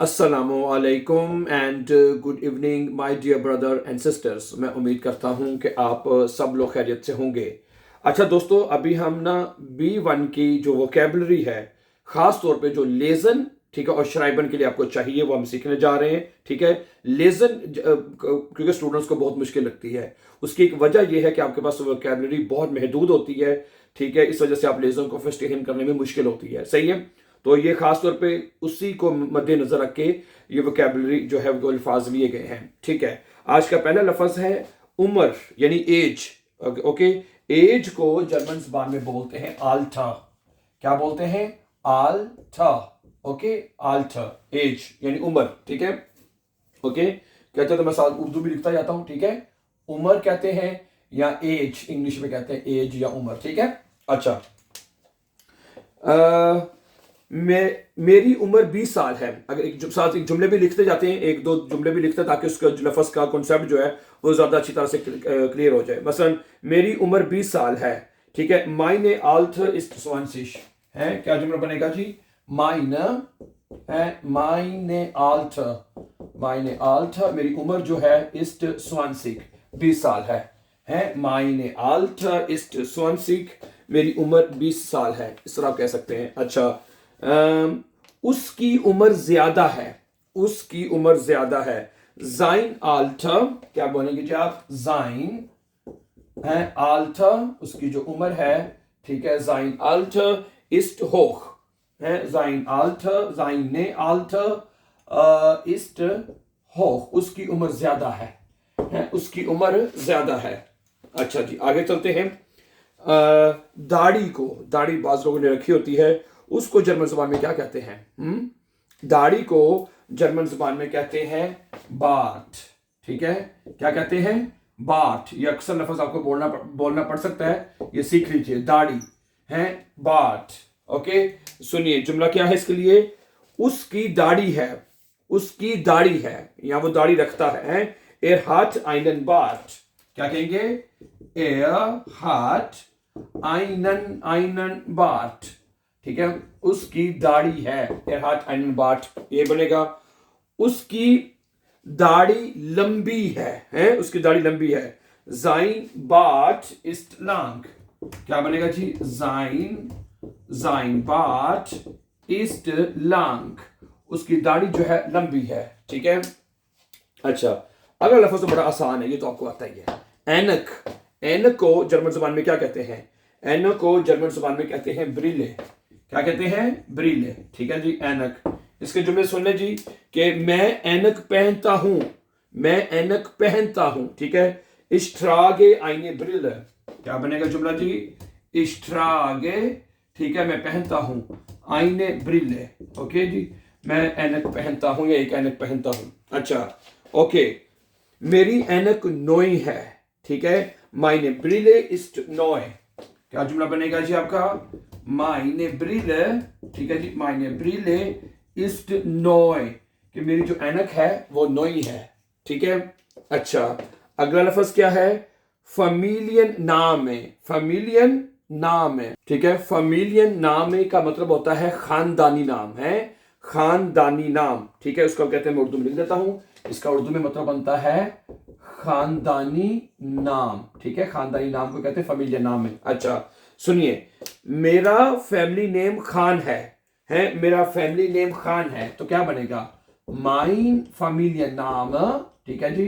अस्सलामुअलैकुम and good evening my dear brother and sisters. मैं उम्मीद करता हूं कि आप सब लोग खैरियत से होंगे। अच्छा दोस्तों, अभी हम ना B1 की जो वोकेबलरी है, ख़ास तौर पे जो लेज़न, ठीक है, और श्राइबन के लिए आपको चाहिए वो हम सीखने जा रहे हैं। ठीक है, लेज़न क्योंकि स्टूडेंट्स को बहुत मुश्किल लगती है। उसकी एक वजह यह है कि आपके पास वोकेबलरी बहुत महदूद होती है। ठीक है, इस वजह से आप लेज़न को फर्स्ट करने में मुश्किल होती है। सही है, तो ये खास तौर पे उसी को मद्देनजर रख के ये वोकेबलरी जो है वो अल्फाज लिए गए हैं। ठीक है, आज का पहला लफ्ज है उम्र यानी एज। ओके, एज को जर्मन जुबान में बोलते हैं आल्टा। क्या बोलते हैं? आल्टा। ओके, आल्टा, एज यानी उम्र। ठीक है, ओके, कहते हैं तो मैं साथ उर्दू भी लिखता जाता हूं। ठीक है, उम्र कहते हैं या एज इंग्लिश में कहते हैं, एज या उम्र। ठीक है, अच्छा, मेरी उम्र 20 साल है। अगर साथ एक जुमले भी लिखते जाते हैं, एक दो जुमले भी लिखते हैं ताकि उसका लफ्ज का कॉन्सेप्ट जो है वो ज़्यादा अच्छी तरह से क्लियर हो जाए। मसलन मेरी उम्र 20 साल है। ठीक है, माइने आल्टर इस्ट 20 है। क्या जुमला बनेगा जी? माइने माइने आल्टर, मेरी उम्र जो है इस्ट 20 साल है। माइने आल्टर इस्ट 20, मेरी उम्र 20 साल है, इस तरह आप कह सकते हैं। अच्छा, उसकी उम्र ज्यादा है, उसकी उम्र ज्यादा है। जाइन आल्टर, क्या बोलेंगे जी आप? जाइन है आल्टर, उसकी जो उम्र है। ठीक है, जाइन आल्टर इस्ट होख है। जाइन आल्टर, जाइन ने आल्टर इस्ट होख, उसकी उम्र ज्यादा है, उसकी उम्र ज्यादा है। अच्छा जी, आगे चलते हैं। दाढ़ी को, दाढ़ी बाज लोगों ने रखी होती है, उसको जर्मन जुबान में क्या कहते हैं? दाढ़ी को जर्मन जुबान में कहते हैं बार्ट। ठीक है, क्या कहते हैं? बार्ट। ये अक्सर लफ्ज आपको बोलना पड़ सकता है, ये सीख लीजिए। दाढ़ी है बार्ट। ओके, सुनिए जुमला क्या है इसके लिए। उसकी दाढ़ी है, उसकी दाढ़ी है, या वो दाढ़ी रखता है। एर हाट आइनन बार्ट, क्या कहेंगे? एर हाट आइनन बार्ट। ठीक है, उसकी दाढ़ी है, एर हाट आइनन बार्ट, ये बनेगा। उसकी दाढ़ी लंबी है, उसकी दाढ़ी लंबी है। जाइन बार्ट इस्ट लॉन्ग, क्या बनेगा जी? जाइन बार्ट इस्ट लॉन्ग, उसकी दाढ़ी जो है लंबी है। ठीक है, अच्छा, अगला लफ्ज तो बड़ा आसान है, ये तो आपको आता ही है। एनक, एनक को जर्मन जुबान में क्या कहते हैं? एनक को जर्मन जुबान में कहते हैं ब्रिले। क्या कहते हैं? ब्रिले। ठीक है जी, एनक। इसके जुमले सुन ले जी कि मैं एनक पहनता हूं, मैं एनक पहनता हूं। ठीक है, इश्ट्रागे आइने ब्रिले, क्या बनेगा जुमला जी? इश्ट्रागे, ठीक है, मैं पहनता हूं, आइने ब्रिले। ओके जी, मैं एनक पहनता हूं या एक एनक पहनता हूं। अच्छा, ओके, मेरी एनक नोई है। ठीक है, माइने ब्रिले इस्ट नोए, क्या जुमला बनेगा जी आपका? माइने ब्रिले, ठीक है जी, माइने ब्रिले इस्ट नोए, कि मेरी जो एनक है वो नोई है। ठीक है, अच्छा, अगला लफ्ज क्या है? फमीलियन नाम है, फमीलियन नाम है। ठीक है, फमीलियन नाम का मतलब होता है खानदानी नाम है, खानदानी नाम। ठीक है, उसको कहते हैं, मैं उर्दू में लिख देता हूं, इसका उर्दू में मतलब बनता है खानदानी नाम। ठीक है, खानदानी नाम को कहते हैं फैमिलियर नाम है। अच्छा, सुनिए, मेरा फैमिली नेम खान है, मेरा फैमिली नेम खान है, तो क्या बनेगा? माइन फैमिलियर नाम। ठीक है जी,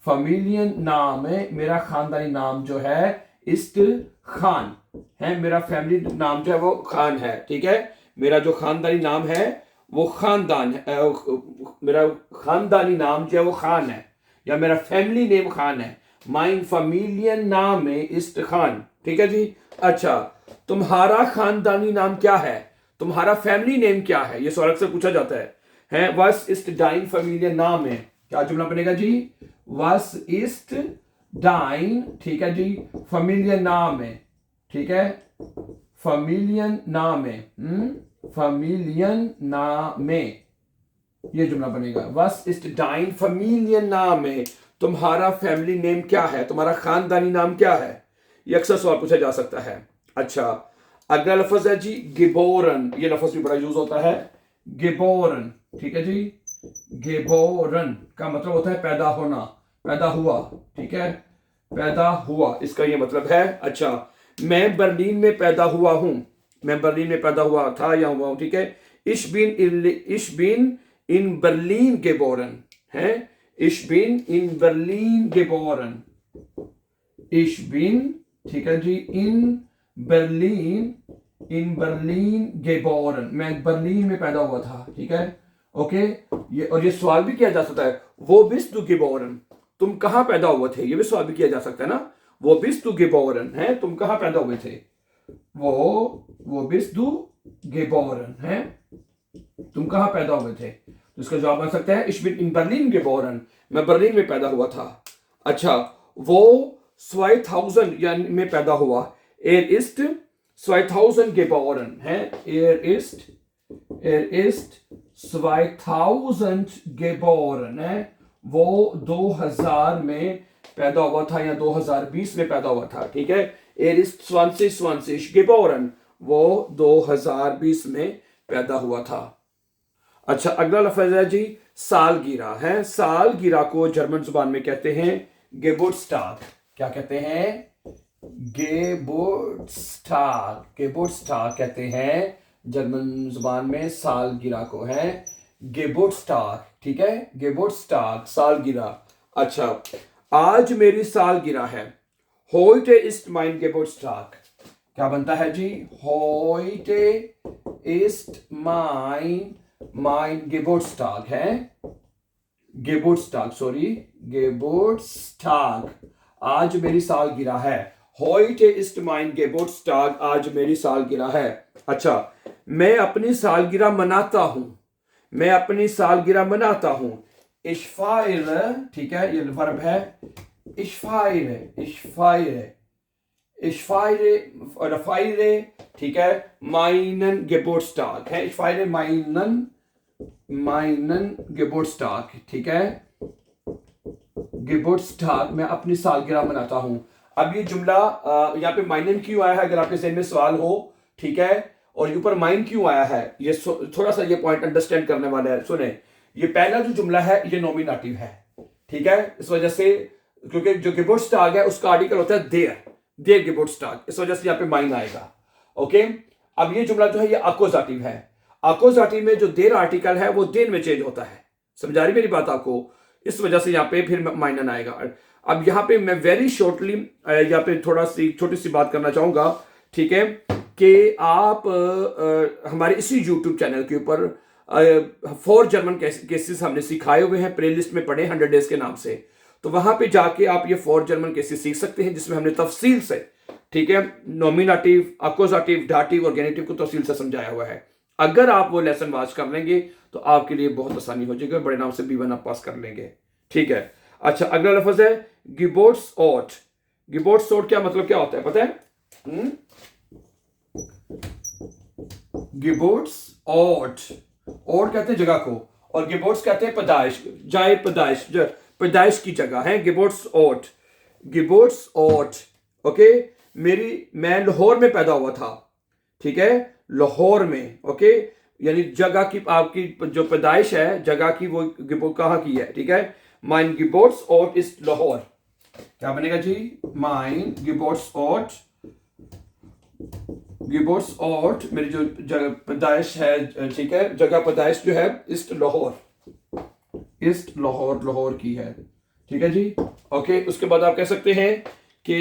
फैमिलियर नाम है, मेरा खानदानी नाम जो है इस्ट खान है, मेरा फैमिली नाम जो है वो खान है। ठीक है, मेरा जो खानदानी नाम है वो खानदान है, मेरा खानदानी नाम जो है वो खान है, या मेरा फैमिली नेम खान है। माइन फैमिलियन नाम है इस्ट खान। ठीक है जी, अच्छा, तुम्हारा खानदानी नाम क्या है? तुम्हारा फैमिली नेम क्या है? ये सवाल अक्सर पूछा जाता है। वस इस्ट डाइन फैमिलियन नाम है, क्या जुमला बनेगा जी? वस इस्ट डाइन, ठीक है जी, फैमिलियन नाम है। ठीक है, फैमिलियन नाम है, फैमिलियन नाम है, ये जुमला बनेगा। वस इस्ट डाइन फैमिलियन नाम है, तुम्हारा फैमिली नेम क्या है? तुम्हारा खानदानी नाम क्या है? ये अक्सर सवाल पूछा जा सकता है। अच्छा, अगला लफ्ज है जी गिबोरन, ये लफ्ज भी बड़ा यूज होता है। गेबोरन, ठीक है जी। गेबोरन का मतलब होता है पैदा होना, पैदा हुआ, ठीक है, पैदा हुआ, इसका ये मतलब है। अच्छा, मैं बर्लिन में पैदा हुआ हूं, मैं बर्लिन में पैदा हुआ था या हुआ हूं, ठीक है। इश बिन इन बर्लिन गेबोरन है, इश बिन इन बर्लिन गेबोरन, इश बिन, ठीक है जी, इन बर्लिन गेबोरन, मैं बर्लिन में पैदा हुआ था, ठीक है। ओके, ये और ये सवाल भी किया जा सकता है, वो बिस तू गेबोरन, तुम कहां पैदा हुए थे, ये भी सवाल भी किया जा सकता है ना। वो बिस तू गेबोरन है, तुम कहां पैदा हुए थे, वो बिस तू गेबोरन है, तुम कहां पैदा हुए थे। तो इसका जवाब बन सकता है इश बिन इन बर्लिन गेबोरन, मैं बर्लिन में पैदा हुआ था। अच्छा, वो 2000 यानी में पैदा हुआ, er ist 2000 geboren है, er ist 2000 geboren है, वो 2000 में पैदा हुआ था या 2020 में पैदा हुआ था, ठीक है। er ist 2020 geboren, वो 2020 में पैदा हुआ था। अच्छा, अगला लफ्ज है जी सालगिरह है। सालगिरह को जर्मन जुबान में कहते हैं गेबुर्टस्टाग। क्या कहते हैं, गेबुर्टस्टाग, गेबुर्टस्टाग कहते हैं जर्मन जुबान में सालगिरह को, है गेबुर्टस्टाग, ठीक है, गेबुर्टस्टाग, सालगिरह। अच्छा, आज मेरी सालगिरह है, heute ist mein Geburtstag, क्या बनता है जी, heute ist mein Geburtstag है, Geburtstag, सॉरी, Geburtstag, आज मेरी सालगिरह है, heute ist mein Geburtstag, आज मेरी सालगिरह है। अच्छा, मैं अपनी सालगिरह मनाता हूं, मैं अपनी सालगिरह मनाता हूं, ich feiere, ठीक है, ये वर्ब है, ich feiere, ठीक है, meinen Geburtstag है, ich feiere meinen Geburtstag, ठीक है, Geburtstag, मैं अपनी सालगिरह मनाता हूं। अब ये जुमला यहाँ पे माइनन क्यों आया है, अगर आपके ज़हन में सवाल हो, ठीक है, और ऊपर माइन क्यों आया है, ये थोड़ा सा ये पॉइंट अंडरस्टैंड करने वाला है। सुने, ये पहला जो जुमला है ये नॉमिनेटिव है, ठीक है, इस वजह से, क्योंकि जो Geburtstag है उसका आर्टिकल होता है देर Geburtstag, इस वजह से यहाँ पे माइन आएगा। ओके, अब ये जुमला जो है ये अकोजाटिव है, अकोजाटिव में जो देर आर्टिकल है वो देर में चेंज होता है, समझा रही मेरी बात आपको, इस वजह से यहाँ पे फिर माइनन आएगा। अब यहाँ पे मैं वेरी शॉर्टली यहाँ पे थोड़ा सी छोटी सी बात करना चाहूंगा, ठीक है, कि आप हमारे इसी YouTube चैनल के ऊपर 4 जर्मन केसेस हमने सिखाए हुए हैं, प्लेलिस्ट में पढ़े 100 डेज के नाम से, तो वहां पे जाके आप ये 4 जर्मन केसेस सीख सकते हैं, जिसमें हमने तफसील से, ठीक है, नॉमिनेटिव, अकोजाटिव, डाटिव और गेनेटिव को तफसील से समझाया हुआ है। अगर आप वो लेसन वॉच कर लेंगे तो आपके लिए बहुत आसानी हो जाएगी, बड़े नाम से B1 आप पास कर लेंगे, ठीक है। अच्छा, अगला लफ्ज है गिबोर्ट्सऑर्ट। गिबोर्ट्सऑर्ट क्या मतलब क्या होता है पता है, गिबोर्ट्सऑर्ट, ऑर्ट कहते हैं जगह को, और गिबोर्ट्स कहते हैं पैदाइश, जाए पैदाइश, पैदाइश की जगह है गिबोर्ट्सऑर्ट, गिबोर्ट्सऑर्ट। ओके, मैं लाहौर में पैदा हुआ था, ठीक है, लाहौर में, ओके, यानी जगह की आपकी जो पैदाइश है जगह की वो कहाँ की है, ठीक है। माइन Geburtsort ist लाहौर, क्या बनेगा जी, माइन Geburtsort, मेरी जो जगह पैदाइश है, ठीक है, जगह पैदाइश जो है ist लाहौर, लाहौर की है, ठीक है जी। ओके, उसके बाद आप कह सकते हैं कि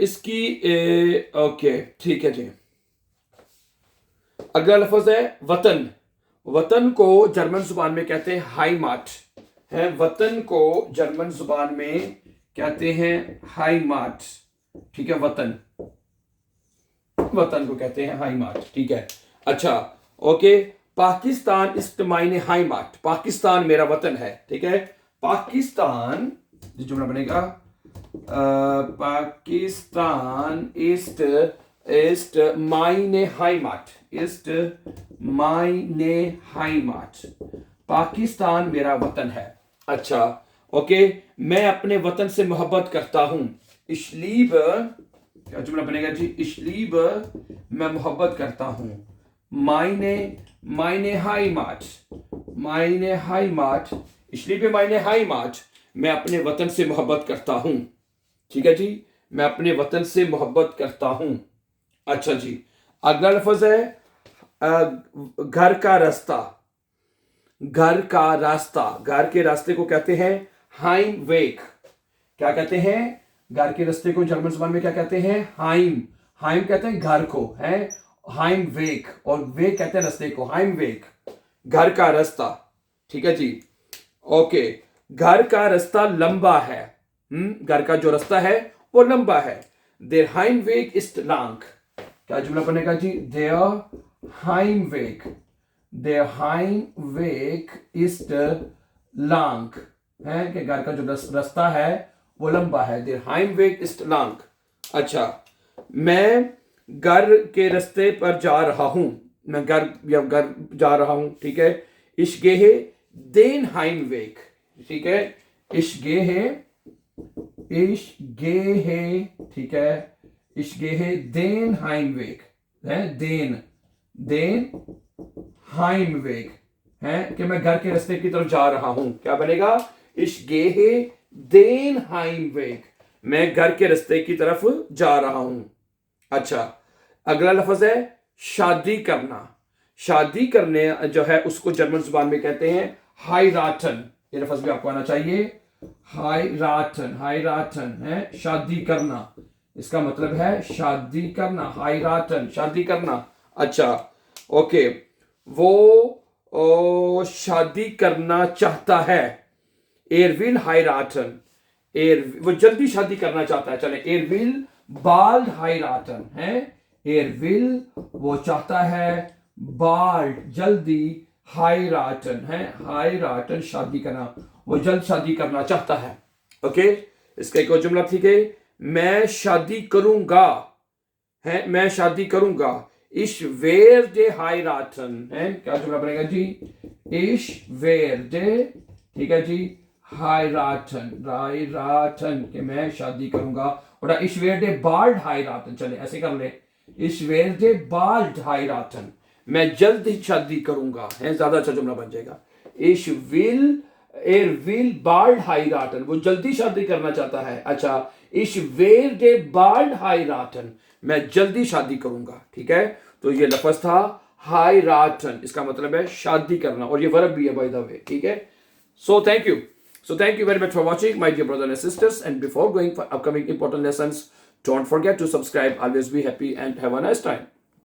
इसकी ओके, ठीक है जी। अगला लफ्ज है वतन। वतन को जर्मन जुबान में कहते हैं हाइमाट, है, वतन को जर्मन जुबान में कहते हैं हाइमाट, ठीक है, वतन को कहते हैं हाइमाट, ठीक है। अच्छा, ओके, पाकिस्तान इस्ट मायने हाइमाट, पाकिस्तान मेरा वतन है, ठीक है, पाकिस्तान, जो जुमला बनेगा Pakistan ist meine Heimat, ist meine Heimat, Pakistan मेरा वतन है। अच्छा, ओके, मैं अपने वतन से मोहब्बत करता हूं, ich liebe, क्या जुमला बनेगा जी, ich liebe, मैं मोहब्बत करता हूं, meine Heimat, meine Heimat, ich liebe meine Heimat, मैं अपने वतन से मोहब्बत करता हूं। ठीक है जी, मैं अपने वतन से मोहब्बत करता हूं। अच्छा जी, अगला लफ्ज है घर का रास्ता। घर का रास्ता, घर के रास्ते को कहते हैं हाइमवेग। क्या कहते हैं? घर के रास्ते को जर्मन जुबान में क्या कहते हैं? हाइम। हाइम कहते हैं घर को, है हाइमवेग, और वेग कहते हैं रास्ते को, हाइमवेग, घर का रास्ता। ठीक है जी, ओके। घर का रास्ता लंबा है। घर का जो रास्ता है वो लंबा है। देयर हाइमवेग इस्ट लॉन्ग। क्या जुमला बनेगा जी? देयर हाइमवेग, देयर हाइमवेग इस्ट लॉन्ग, है कि घर का जो रास्ता है वो लंबा है। देयर हाइमवेग इस्ट लॉन्ग। अच्छा, मैं घर के रास्ते पर जा रहा हूं। मैं घर जा रहा हूं। ठीक है, ich gehe den Heimweg। ठीक है, ich gehe, ठीक है, ich gehe den Heimweg, है den Heimweg, है कि मैं घर के रास्ते की तरफ जा रहा हूं। क्या बनेगा? ich gehe den Heimweg, मैं घर के रास्ते की तरफ जा रहा हूं। अच्छा, अगला लफ्ज है शादी करना। शादी करने जो है उसको जर्मन जुबान में कहते हैं हाइराटन। ये लफ्ज भी आपको आना चाहिए, हाइराटन। हाइराटन है शादी करना, इसका मतलब है शादी करना, हाइराटन, शादी करना। अच्छा, ओके, वो शादी करना चाहता है। एर विल हाइराटन, वो जल्दी शादी करना चाहता है। चले, एर विल बाल्ड हाइराटन, है एर विल वो चाहता है, बाल्ड जल्दी, हाइराटन है हाइराटन शादी करना, वो जल्द शादी करना चाहता है। ओके, इसका एक और जुमला। ठीक है, मैं शादी करूंगा, है मैं शादी करूंगा। ich werde heiraten, है क्या जुमला बनेगा जी? ich werde, ठीक है जी, heiraten, heiraten कि मैं शादी करूंगा। और ich werde bald heiraten, चले ऐसे कर ले, ich werde bald heiraten, मैं जल्द ही शादी करूंगा, है ज्यादा अच्छा जुमला बन जाएगा। ich will, er will bald heiraten, वो जल्दी शादी करना चाहता है। अच्छा, ich werde bald heiraten, मैं जल्दी शादी करूंगा। ठीक है, तो ये लफ्ज था heiraten, इसका मतलब है शादी करना, और ये वर्ब भी है बाय द वे। ठीक है, so thank you very much for watching, my dear brothers and sisters, and before going for upcoming important lessons, don't forget to subscribe. Always be happy and have a nice time.